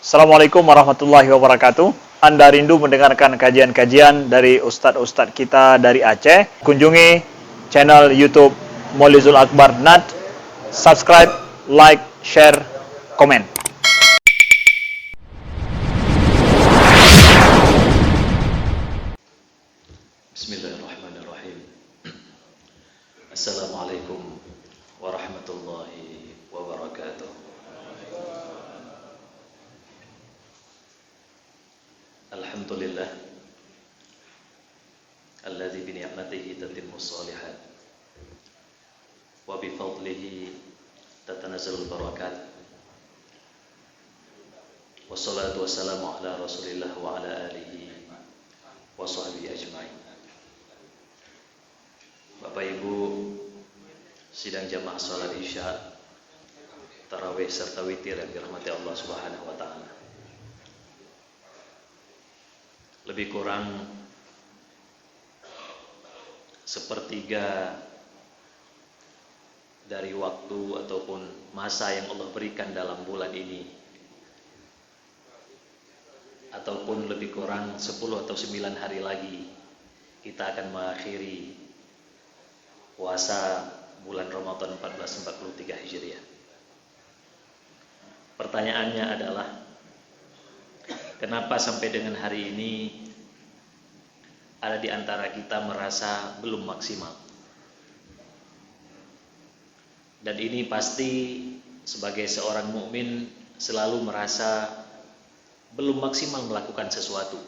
Assalamualaikum warahmatullahi wabarakatuh. Anda rindu mendengarkan kajian-kajian dari ustadz-ustadz kita dari Aceh? Kunjungi channel YouTube Maulizul Akbar NAT. Subscribe, like, share, komen. Bismillahirrahmanirrahim. Assalamualaikum warahmatullahi wabarakatuh. Alhamdulillah alladzi bi ni'matihi tatimmus shalihat wa bi fadlihi tatanazzalul barakat. Wassalatu wassalamu ala Rasulillah wa ala alihi wa sahbihi ajmain. Bapak Ibu sidang jamaah salat Isya, tarawih serta witir yang dirahmati Allah Subhanahu wa taala. Lebih kurang sepertiga dari waktu ataupun masa yang Allah berikan dalam bulan ini, ataupun lebih kurang 10 atau 9 hari lagi kita akan mengakhiri puasa bulan Ramadan 1443 Hijriah. Pertanyaannya adalah, kenapa sampai dengan hari ini ada di antara kita merasa belum maksimal? Dan ini pasti sebagai seorang mukmin selalu merasa belum maksimal melakukan sesuatu.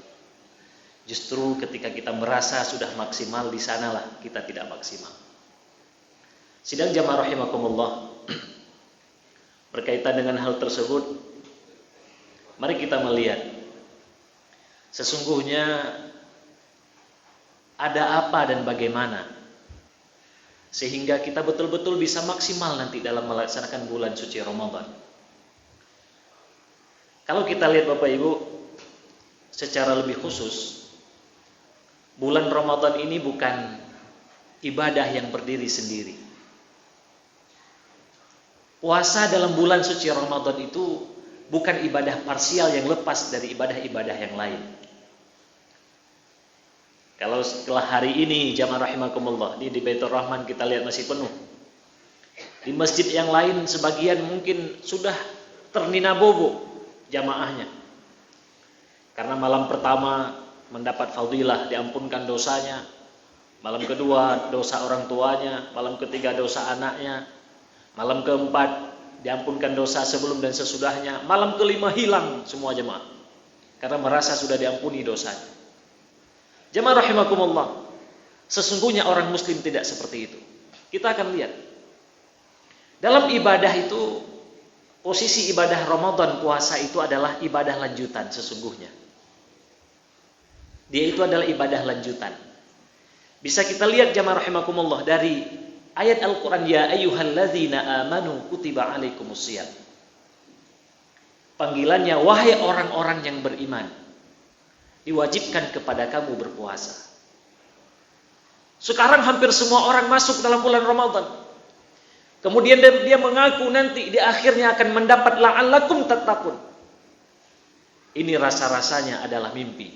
Justru ketika kita merasa sudah maksimal, di sanalah kita tidak maksimal. Sidang jamaah rahimakumullah, berkaitan dengan hal tersebut, mari kita melihat sesungguhnya ada apa dan bagaimana sehingga kita betul-betul bisa maksimal nanti dalam melaksanakan bulan suci Ramadan. Kalau kita lihat Bapak Ibu secara lebih khusus, bulan Ramadan ini bukan ibadah yang berdiri sendiri. Puasa dalam bulan suci Ramadan itu bukan ibadah parsial yang lepas dari ibadah-ibadah yang lain. Kalau setelah hari ini jamaah rahimakumullah, di Baitur Rahman kita lihat masih penuh. Di masjid yang lain sebagian mungkin sudah ternina bobo jamaahnya. Karena malam pertama mendapat fadilah, diampunkan dosanya. Malam kedua dosa orang tuanya, malam ketiga dosa anaknya. Malam keempat diampunkan dosa sebelum dan sesudahnya. Malam kelima hilang semua jemaah, karena merasa sudah diampuni dosanya. Jemaah rahimakumullah, sesungguhnya orang muslim tidak seperti itu. Kita akan lihat dalam ibadah itu, posisi ibadah Ramadan puasa itu adalah ibadah lanjutan sesungguhnya. Dia itu adalah ibadah lanjutan. Bisa kita lihat jemaah rahimakumullah dari ayat Al-Quran, ya ayyuhalladzina amanu kutiba alaikumusiyam. Panggilannya, wahai orang-orang yang beriman, diwajibkan kepada kamu berpuasa. Sekarang hampir semua orang masuk dalam bulan Ramadan. Kemudian dia mengaku nanti di akhirnya akan mendapat la'allakum tattaqun. Ini rasa-rasanya adalah mimpi.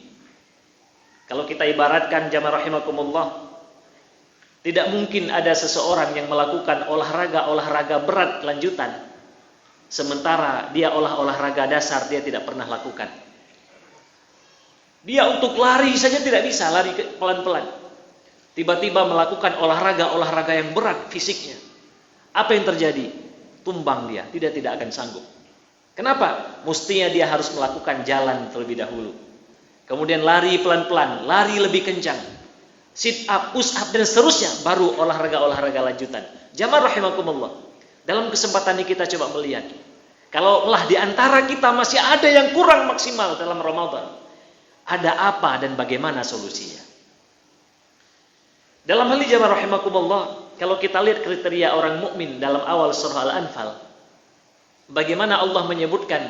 Kalau kita ibaratkan jamaah rahimakumullah, tidak mungkin ada seseorang yang melakukan olahraga berat lanjutan, sementara dia olahraga dasar dia tidak pernah lakukan. Dia untuk lari saja tidak bisa, lari pelan-pelan. Tiba-tiba melakukan olahraga yang berat fisiknya. Apa yang terjadi? Tumbang dia, tidak akan sanggup. Kenapa? Mestinya dia harus melakukan jalan terlebih dahulu. Kemudian lari pelan-pelan, lari lebih kencang. Sit up, push up dan seterusnya, baru olahraga lanjutan. Jamaah rahimakumullah, dalam kesempatan ini kita coba melihat, kalau lah di antara kita masih ada yang kurang maksimal dalam Ramadan, ada apa dan bagaimana solusinya? Dalam hal ini jamaah rahimakumullah, kalau kita lihat kriteria orang mukmin dalam awal surah Al-Anfal, bagaimana Allah menyebutkan,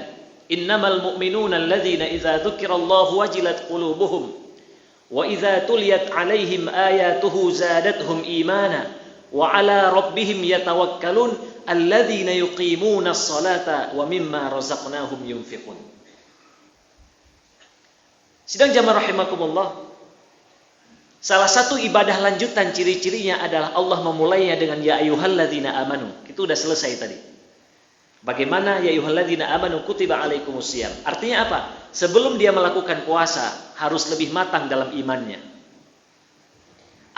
innamal mu'minuna alladzina idza dzukirallahu wajilat qulubuhum wa idza tuliyat 'alaihim ayatuhu zadatuhum imana wa 'ala rabbihim yatawakkalun alladzina yuqimuna as-salata wa mimma razaqnahum yunfiqun. Sidang jamaah rahimakumullah, salah satu ibadah lanjutan ciri-cirinya adalah Allah memulainya dengan ya ayyuhalladzina amanu. Itu udah selesai tadi. Bagaimana ya ayyuhalladzina amanu kutiba alaikumusiyam? Artinya apa? Sebelum dia melakukan puasa harus lebih matang dalam imannya.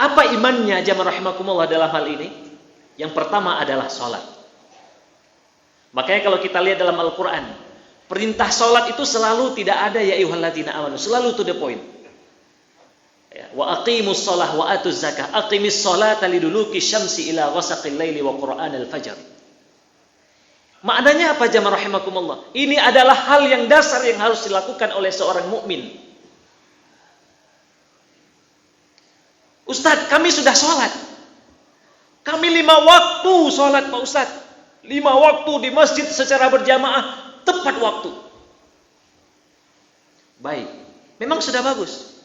Apa imannya jamaah rahimakumullah dalam hal ini? Yang pertama adalah salat. Makanya kalau kita lihat dalam Al-Qur'an, perintah salat itu selalu tidak ada ya ayyuhalladzina amanu, selalu to the point. Ya, wa aqimus shalah wa atuz zakah. Aqimis sholata liduluki syamsi ila ghasaqil laili wa qur'anal fajr. Maknanya apa jamaah rahimakumullah? Ini adalah hal yang dasar yang harus dilakukan oleh seorang mukmin. Ustadz, kami sudah sholat. Kami 5 waktu sholat Pak Ustadz. 5 waktu di masjid secara berjamaah, tepat waktu. Baik, memang sudah bagus.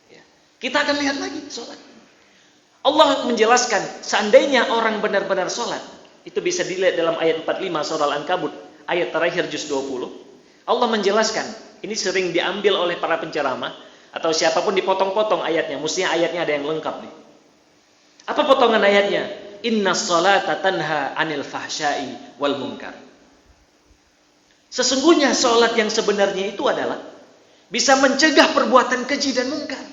Ya. Kita akan lihat lagi sholat. Allah menjelaskan, seandainya orang benar-benar sholat, itu bisa dilihat dalam ayat 45 surah Al-Ankabut, ayat terakhir juz 20. Allah menjelaskan, ini sering diambil oleh para penceramah, atau siapapun dipotong-potong ayatnya, mestinya ayatnya ada yang lengkap nih. Apa potongan ayatnya? Inna sholata tanha anil fahsyai wal munkar. Sesungguhnya sholat yang sebenarnya itu adalah bisa mencegah perbuatan keji dan mungkar.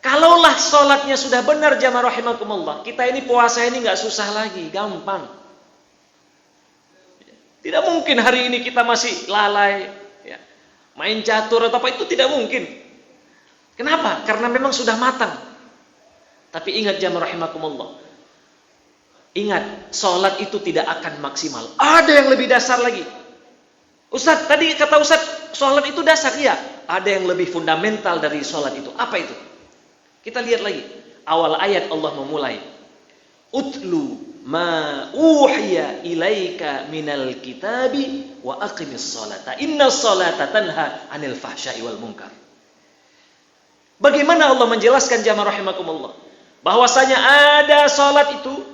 Kalaulah sholatnya sudah benar jamaah rahimakumullah, kita ini puasa ini nggak susah lagi, gampang. Tidak mungkin hari ini kita masih lalai, ya, main catur atau apa, itu tidak mungkin. Kenapa? Karena memang sudah matang. Tapi ingat jamaah rahimakumullah, ingat, sholat itu tidak akan maksimal. Ada yang lebih dasar lagi. Ustadz, tadi kata Ustadz, sholat itu dasar. Iya, ada yang lebih fundamental dari sholat itu. Apa itu? Kita lihat lagi. Awal ayat Allah memulai. Utlu ma uhiya ilaika minal kitabi wa aqimis sholata. Inna sholata tanha anil fahsyai wal munkar. Bagaimana Allah menjelaskan jamaah rahimakumullah? Bahwasanya ada sholat itu,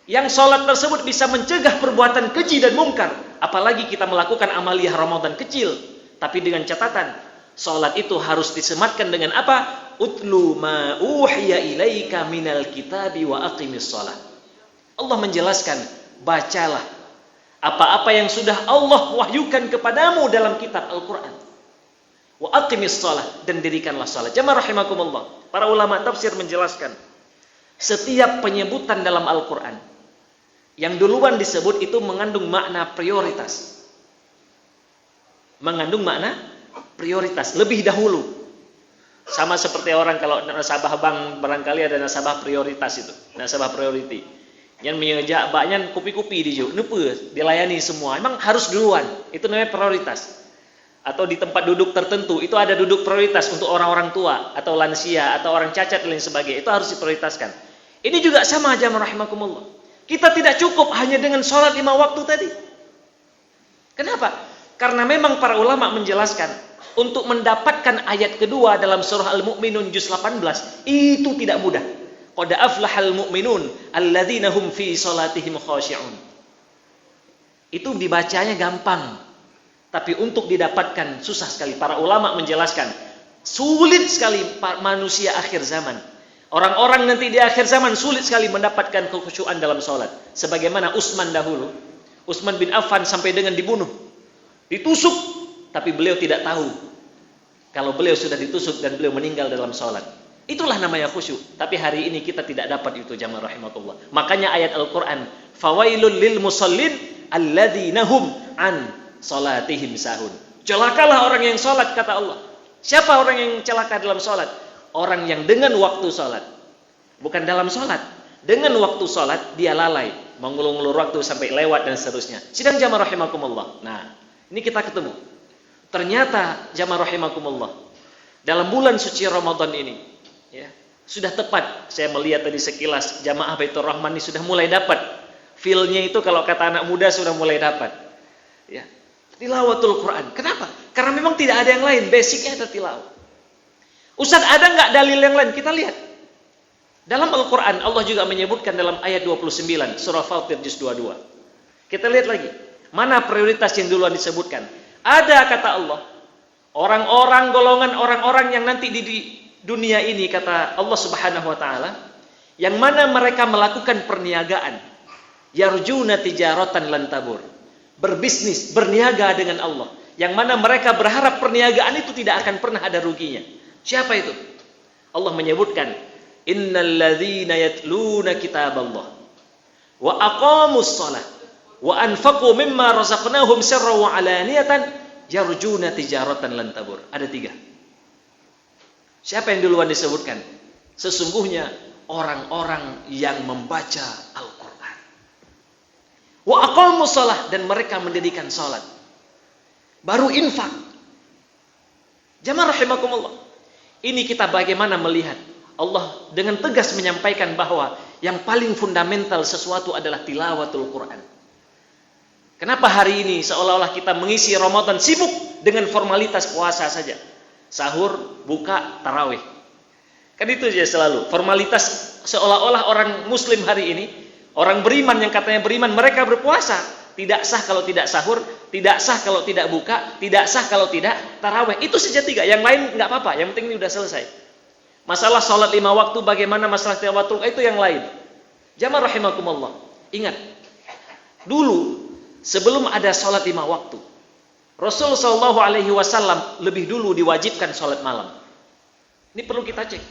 yang sholat tersebut bisa mencegah perbuatan keji dan mungkar. Apalagi kita melakukan amaliyah Ramadan kecil. Tapi dengan catatan, sholat itu harus disematkan dengan apa? Utlu ma uhiya ilaika minal kitabi wa aqimis sholat. Allah menjelaskan, bacalah apa-apa yang sudah Allah wahyukan kepadamu dalam kitab Al-Quran. Wa aqimis sholat, dan dirikanlah sholat. Jamaah rahimakumullah, para ulama tafsir menjelaskan, setiap penyebutan dalam Al-Quran yang duluan disebut itu mengandung makna prioritas. Mengandung makna prioritas, lebih dahulu. Sama seperti orang kalau nasabah bank barangkali ada nasabah prioritas itu, nasabah priority. Yang menyejak baknya kupi-kupi di dilayani semua. Memang harus duluan, itu namanya prioritas. Atau di tempat duduk tertentu, itu ada duduk prioritas untuk orang-orang tua, atau lansia, atau orang cacat dan lain sebagainya. Itu harus diprioritaskan. Ini juga sama jamaah rahimakumullah. Kita tidak cukup hanya dengan sholat 5 waktu tadi. Kenapa? Karena memang para ulama menjelaskan, untuk mendapatkan ayat kedua dalam surah Al-Mu'minun juz 18, itu tidak mudah. Qad aflahal mu'minun alladzina hum fi sholatihim khashi'un. Itu dibacanya gampang. Tapi untuk didapatkan susah sekali. Para ulama menjelaskan, sulit sekali manusia akhir zaman. Orang-orang nanti di akhir zaman sulit sekali mendapatkan kekhusyuan dalam sholat. Sebagaimana Utsman dahulu. Utsman bin Affan sampai dengan dibunuh. Ditusuk, tapi beliau tidak tahu kalau beliau sudah ditusuk dan beliau meninggal dalam sholat. Itulah namanya khusyuk. Tapi hari ini kita tidak dapat itu jamaah rahimatullah. Makanya ayat Al-Quran, fawailul lil musallin alladzina hum an salatihim sahun. Celakalah orang yang sholat, kata Allah. Siapa orang yang celaka dalam sholat? Orang yang dengan waktu sholat, bukan dalam sholat, dengan waktu sholat dia lalai, mengulur-ulur waktu sampai lewat dan seterusnya. Sidang jamaah rahimakumullah. Nah, ini kita ketemu. Ternyata jamaah rahimakumullah, dalam bulan suci Ramadan ini, ya, sudah tepat. Saya melihat tadi sekilas jamaah Baitur Rahman ini sudah mulai dapat feel-nya itu, kalau kata anak muda sudah mulai dapat. Ya. Tilawatul Quran. Kenapa? Karena memang tidak ada yang lain. Basicnya ada tilawah. Ustaz, ada nggak dalil yang lain? Kita lihat. Dalam Al-Quran Allah juga menyebutkan dalam ayat 29 surah Fatir juz 22. Kita lihat lagi. Mana prioritas yang duluan disebutkan? Ada kata Allah, Orang-orang golongan orang-orang yang nanti di dunia ini, kata Allah Subhanahu wa taala, yang mana mereka melakukan perniagaan, yarjuna tijaratan lan tabur, berbisnis, berniaga dengan Allah, yang mana mereka berharap perniagaan itu tidak akan pernah ada ruginya. Siapa itu? Allah menyebutkan, innal ladzina yatluna kitaballah wa aqamus shalah wa anfaqu mimma razaqnahum sirran wa alaniyatan yarjuna tijaratan lan tabur. Ada 3. Siapa yang duluan disebutkan? Sesungguhnya orang-orang yang membaca Al-Quran. Wa aqamus shalah, dan mereka mendirikan salat. Baru infak. Jamaah rahimakumullah. Ini kita bagaimana melihat Allah dengan tegas menyampaikan bahwa yang paling fundamental sesuatu adalah tilawatul Quran. Kenapa hari ini seolah-olah kita mengisi Ramadan sibuk dengan formalitas puasa saja? Sahur, buka, tarawih. Kan itu saja selalu. Formalitas seolah-olah orang muslim hari ini, orang beriman yang katanya beriman, mereka berpuasa. Tidak sah kalau tidak sahur, tidak sah kalau tidak buka, tidak sah kalau tidak tarawih. Itu saja 3. Yang lain nggak apa-apa, yang penting ini sudah selesai. Masalah sholat 5 waktu, bagaimana masalah tilawatul, itu yang lain. Jamaah rahimakumullah. Ingat, dulu sebelum ada sholat 5 waktu, Rasul Shallallahu Alaihi Wasallam lebih dulu diwajibkan sholat malam. Ini perlu kita cek.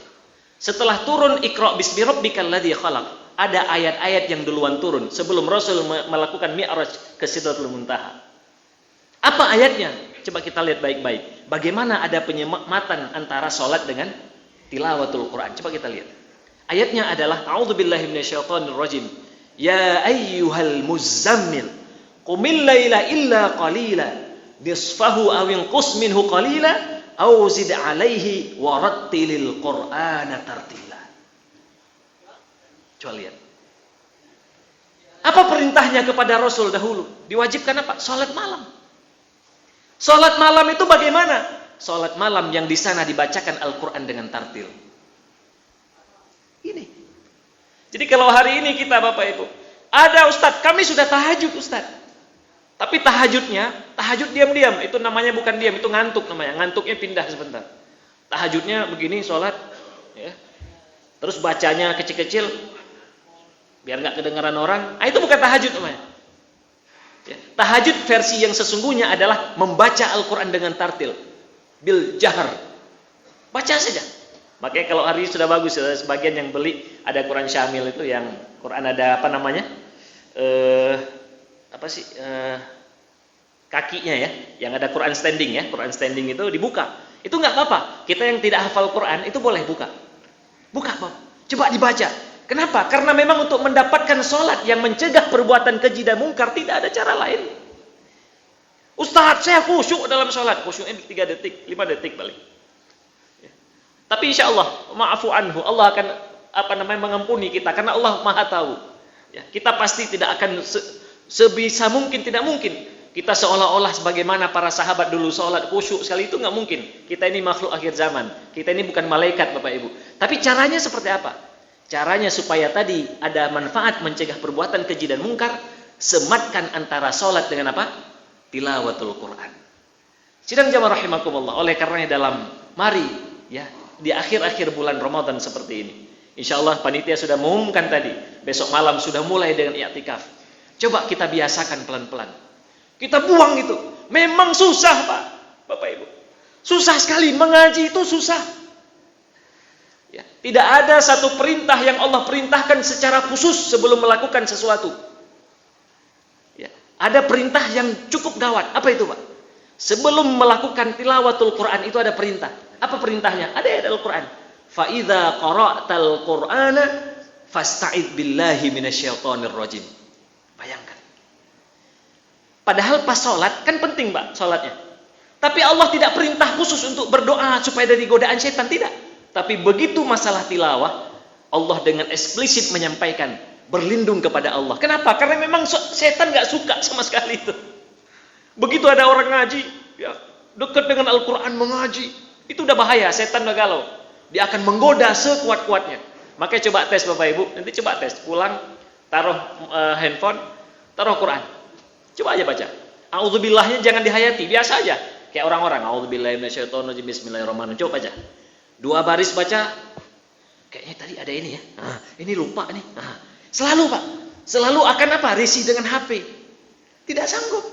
Setelah turun Iqra bismi rabbikal ladzi khalaq, ada ayat-ayat yang duluan turun sebelum Rasul melakukan Mi'raj ke Sidratul Muntaha. Apa ayatnya? Coba kita lihat baik-baik. Bagaimana ada penyematan antara sholat dengan tilawatul Quran. Coba kita lihat. Ayatnya adalah A'udzubillahi minasyaitonirrajim. Ya ayyuhal muzammil qumil laila illa qalila nisfahu aw inqus minhu qalila aw zid 'alaihi wa rattilil Qur'ana tartila. Coba lihat. Apa perintahnya kepada Rasul dahulu? Diwajibkan apa? Salat malam. Salat malam itu bagaimana? Salat malam yang di sana dibacakan Al-Quran dengan tartil. Ini. Jadi kalau hari ini kita Bapak Ibu, ada Ustadz, kami sudah tahajud Ustadz. Tapi tahajudnya, tahajud diam-diam, itu namanya bukan diam, itu ngantuk namanya. Ngantuknya pindah sebentar. Tahajudnya begini, sholat, ya. Terus bacanya kecil-kecil, biar nggak kedengaran orang. Itu bukan tahajud namanya. Ya. Tahajud versi yang sesungguhnya adalah membaca Al-Quran dengan tartil, bil jahar, baca saja. Makanya kalau hari ini sudah bagus, sebagian yang beli ada Quran Syamil itu, yang Quran ada apa namanya? Kakinya ya, yang ada Quran standing ya, Quran standing itu dibuka. Itu nggak apa-apa. Kita yang tidak hafal Quran itu boleh buka. Buka, Pak. Coba dibaca. Kenapa? Karena memang untuk mendapatkan sholat yang mencegah perbuatan keji dan mungkar tidak ada cara lain. Ustaz, saya khusyuk dalam sholat. Khusyuknya 3 detik, 5 detik balik. Ya. Tapi insya Allah, ma'afu anhu, Allah akan mengampuni kita karena Allah Maha tahu. Ya, kita pasti tidak akan sebisa mungkin, tidak mungkin kita seolah-olah sebagaimana para sahabat dulu sholat khusyuk sekali, itu nggak mungkin. Kita ini makhluk akhir zaman, kita ini bukan malaikat Bapak Ibu. Tapi caranya seperti apa? Caranya supaya tadi ada manfaat mencegah perbuatan keji dan mungkar, sematkan antara sholat dengan apa? Tilawatul Quran. Sidang jamaah rahimakumullah. Oleh karenanya mari ya di akhir-akhir bulan Ramadan seperti ini, insya Allah panitia sudah mengumumkan tadi, besok malam sudah mulai dengan i'tikaf. Coba kita biasakan pelan-pelan. Kita buang itu. Memang susah Pak, Bapak Ibu. Susah sekali, mengaji itu susah. Ya, tidak ada satu perintah yang Allah perintahkan secara khusus sebelum melakukan sesuatu. Ya, ada perintah yang cukup gawat. Apa itu Pak? Sebelum melakukan tilawatul Quran itu ada perintah. Apa perintahnya? Ada ayat Al-Quran. Fa idza qara'tal Qur'ana fasta'id billahi minasyaitonir rajim. Bayangkan. Padahal pas sholat, kan penting Pak sholatnya. Tapi Allah tidak perintah khusus untuk berdoa supaya dari godaan setan, tidak. Tapi begitu masalah tilawah, Allah dengan eksplisit menyampaikan berlindung kepada Allah. Kenapa? Karena memang setan gak suka sama sekali itu. Begitu ada orang ngaji, ya, dekat dengan Al-Quran mengaji, itu udah bahaya, setan udah galau. Dia akan menggoda sekuat-kuatnya. Makanya coba tes Bapak Ibu, nanti coba tes, pulang, taruh handphone, taruh Quran. Coba aja baca. A'udzubillahnya jangan dihayati, biasa aja. Kayak orang-orang, auzubillahi minasyaitonir rajim, bismillahirrahmanirrahim. Coba baca. 2 baris baca, kayaknya tadi ada ini ya. Ini lupa nih. Selalu Pak, selalu akan apa? Risih dengan HP. Tidak sanggup.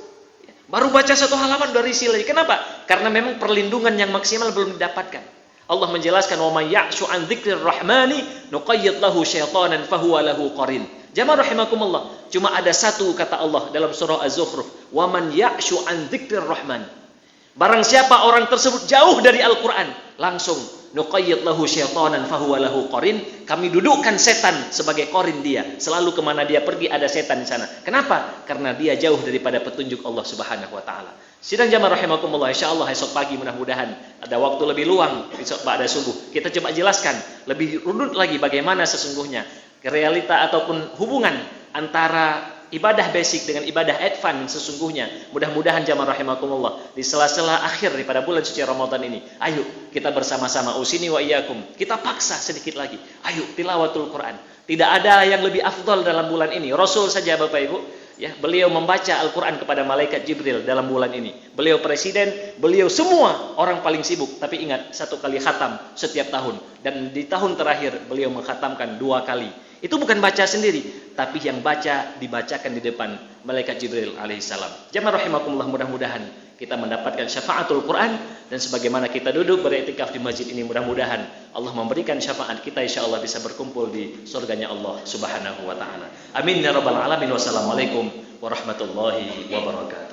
Baru baca 1 halaman udah risih lagi. Kenapa? Karena memang perlindungan yang maksimal belum didapatkan. Allah menjelaskan, wa may ya'shu an dzikrir rahmani nuqayyid lahu syaitanan fahuwa lahu qarin. Jamaah rahimakumullah, cuma ada satu kata Allah dalam surah Az-Zukhruf, wa man ya'shu an dzikrir rahman. Barang siapa orang tersebut jauh dari Al-Qur'an, langsung nuqayyid lahu syaitanan fahuwa lahu qarin, kami dudukkan setan sebagai qarin dia. Selalu kemana dia pergi ada setan di sana. Kenapa? Karena dia jauh daripada petunjuk Allah Subhanahu wa taala. Sidang jamaah rahimakumullah, insyaallah esok pagi mudah-mudahan ada waktu lebih luang besok pada subuh. Kita coba jelaskan lebih runut lagi bagaimana sesungguhnya realita ataupun hubungan antara ibadah basic dengan ibadah advance sesungguhnya. Mudah-mudahan jamaah rahimakumullah di sela-sela akhir daripada bulan suci Ramadan ini, ayo kita bersama-sama usini wa iyyakum, kita paksa sedikit lagi. Ayo tilawatul Quran. Tidak ada yang lebih afdal dalam bulan ini. Rasul saja Bapak Ibu, ya, beliau membaca Al-Quran kepada malaikat Jibril dalam bulan ini. Beliau presiden, beliau semua orang paling sibuk. Tapi ingat, 1 kali khatam setiap tahun. Dan di tahun terakhir beliau mengkhatamkan 2 kali. Itu bukan baca sendiri, tapi yang baca dibacakan di depan malaikat Jibril alaihissalam. Jamaah rahimakumullah, mudah-mudahan kita mendapatkan syafaatul Quran, dan sebagaimana kita duduk beriktikaf di masjid ini, mudah-mudahan Allah memberikan syafaat kita, insyaallah bisa berkumpul di surganya Allah Subhanahu wa taala. Amin ya rabbal alamin. Wassalamualaikum warahmatullahi wabarakatuh.